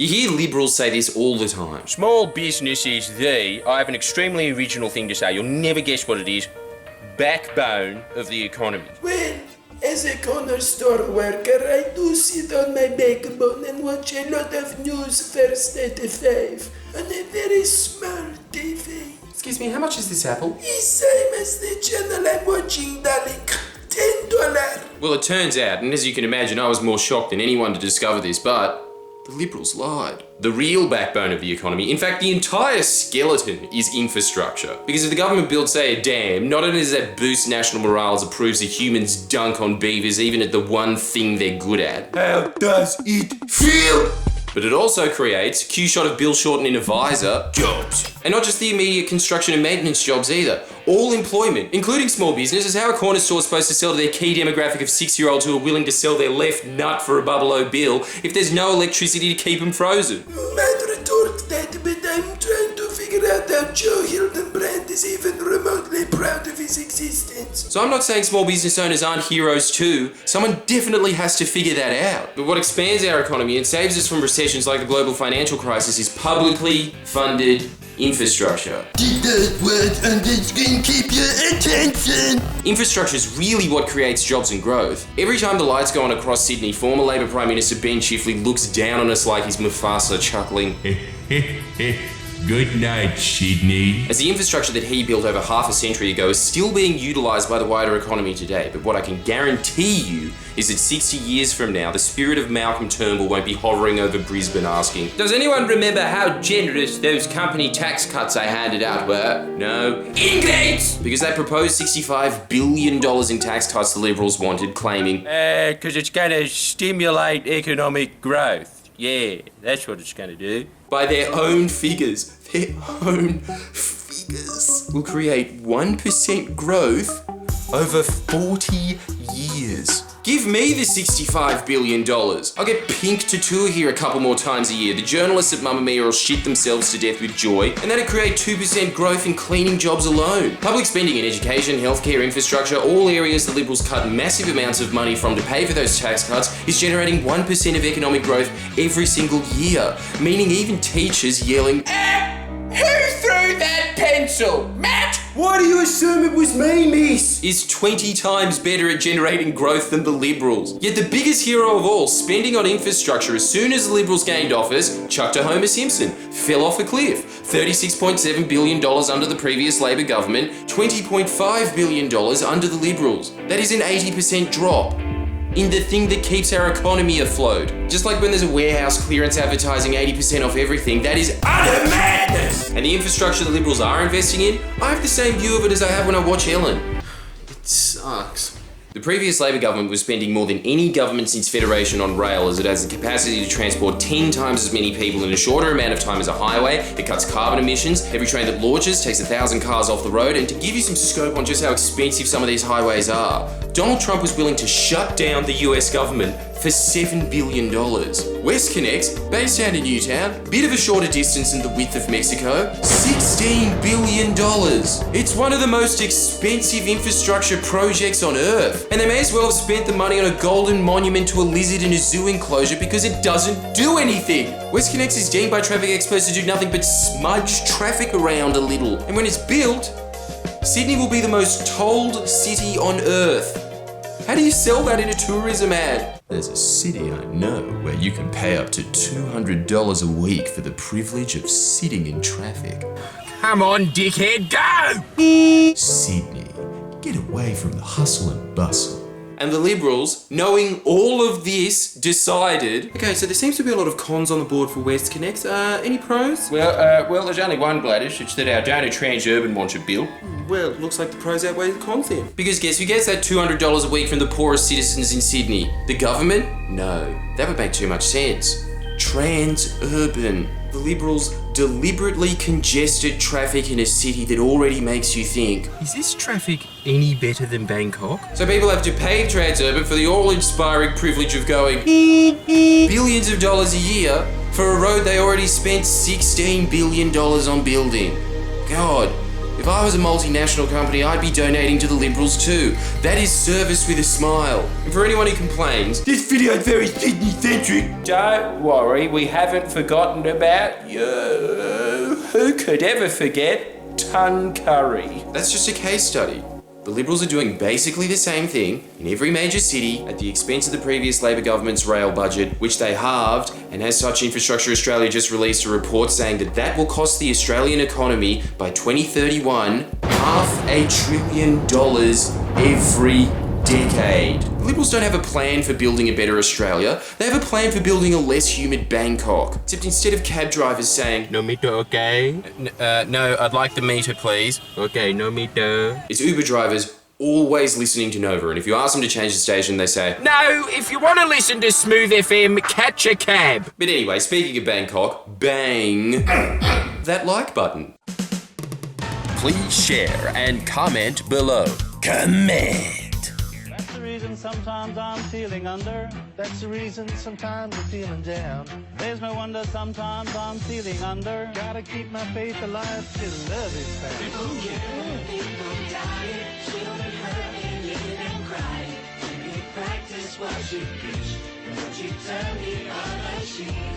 You hear Liberals say this all the time. Small business is I have an extremely original thing to say. You'll never guess what it is. Backbone of the economy. Well, as a corner store worker, I do sit on my backbone and watch a lot of news first at 5 on a very small TV. Excuse me, how much is this apple? The same as the channel I'm watching, darling. $10. Well, it turns out, and as you can imagine, I was more shocked than anyone to discover this, but the Liberals lied. The real backbone of the economy, in fact, the entire skeleton, is infrastructure. Because if the government builds, say, a dam, not only does that boost national morale as it proves that humans dunk on beavers even at the one thing they're good at. How does it feel? But it also creates, cue shot of Bill Shorten in a visor, jobs. And not just the immediate construction and maintenance jobs either. All employment, including small business, is how a corner store is supposed to sell to their key demographic of 6-year-olds who are willing to sell their left nut for a $1 bill if there's no electricity to keep them frozen. Might retort that, but I'm trying to figure out how Joe Hildenbrand is even remotely proud of his existence. So I'm not saying small business owners aren't heroes too. Someone definitely has to figure that out. But what expands our economy and saves us from recessions like the global financial crisis is publicly funded infrastructure. Did those words on the screen keep your attention? Infrastructure is really what creates jobs and growth. Every time the lights go on across Sydney, former Labor Prime Minister Ben Chifley looks down on us like he's Mufasa, chuckling. Good night, Sydney. As the infrastructure that he built over half a century ago is still being utilised by the wider economy today. But what I can guarantee you is that 60 years from now, the spirit of Malcolm Turnbull won't be hovering over Brisbane asking, does anyone remember how generous those company tax cuts I handed out were? No. Ingrates! Because that proposed $65 billion in tax cuts the Liberals wanted, claiming, Because it's going to stimulate economic growth. Yeah, that's what it's going to do. by their own figures, will create 1% growth over 40 years. Give me the $65 billion. I'll get Pink to tour here a couple more times a year. The journalists at Mamma Mia will shit themselves to death with joy, and that'd create 2% growth in cleaning jobs alone. Public spending in education, healthcare, infrastructure, all areas the Liberals cut massive amounts of money from to pay for those tax cuts, is generating 1% of economic growth every single year, meaning even teachers yelling, Who threw that pencil? Matt? why do you assume it was me, miss? Is 20 times better at generating growth than the Liberals. Yet the biggest hero of all, spending on infrastructure as soon as the Liberals gained office, chucked to Homer Simpson, fell off a cliff. $36.7 billion under the previous Labor government, $20.5 billion under the Liberals. That is an 80% drop in the thing that keeps our economy afloat. Just like when there's a warehouse clearance advertising 80% off everything, that is utter madness! And the infrastructure the Liberals are investing in, I have the same view of it as I have when I watch Ellen. It sucks. The previous Labor government was spending more than any government since Federation on rail, as it has the capacity to transport 10 times as many people in a shorter amount of time as a highway. It cuts carbon emissions. Every train that launches takes 1,000 cars off the road. And to give you some scope on just how expensive some of these highways are, Donald Trump was willing to shut down the US government for $7 billion. WestConnex, based out of Newtown, bit of a shorter distance than the width of Mexico, $16 billion. It's one of the most expensive infrastructure projects on Earth. And they may as well have spent the money on a golden monument to a lizard in a zoo enclosure because it doesn't do anything. WestConnex is deemed by traffic experts to do nothing but smudge traffic around a little. And when it's built, Sydney will be the most tolled city on Earth. How do you sell that in a tourism ad? There's a city I know where you can pay up to $200 a week for the privilege of sitting in traffic. Come on, dickhead, go! Sydney, get away from the hustle and bustle. And the Liberals, knowing all of this, decided... Okay, so there seems to be a lot of cons on the board for WestConnex. Any pros? Well, there's only one bladish. It's that our donor Transurban wants a bill. Well, it looks like the pros outweigh the cons then. Because guess who gets that $200 a week from the poorest citizens in Sydney? The government? No, that would make too much sense. Transurban. The Liberals deliberately congested traffic in a city that already makes you think, is this traffic any better than Bangkok? So people have to pay Transurban for the all-inspiring privilege of going billions of dollars a year for a road they already spent $16 billion on building. God, If I was a multinational company, I'd be donating to the Liberals too. That is service with a smile. And for anyone who complains, this video is very Sydney-centric. Don't worry, we haven't forgotten about you. Who could ever forget Ton Curry? That's just a case study. The Liberals are doing basically the same thing in every major city at the expense of the previous Labor government's rail budget, which they halved, and as such, Infrastructure Australia just released a report saying that that will cost the Australian economy by 2031 $500 billion every decade. The Liberals don't have a plan for building a better Australia. They have a plan for building a less humid Bangkok. Except instead of cab drivers saying, No meter, okay? No, I'd like the meter, please. Okay, no meter. it's Uber drivers always listening to Nova. And if you ask them to change the station, they say, No, if you want to listen to Smooth FM, catch a cab. But anyway, speaking of Bangkok, bang that like button. Please share and comment below. Comment. That's the reason sometimes I'm feeling under. That's the reason sometimes I'm feeling down. There's no wonder sometimes I'm feeling under. Gotta keep my faith alive till love is found. People dying, children hurting, living and crying. When you practice what you preach, won't you tell me all that she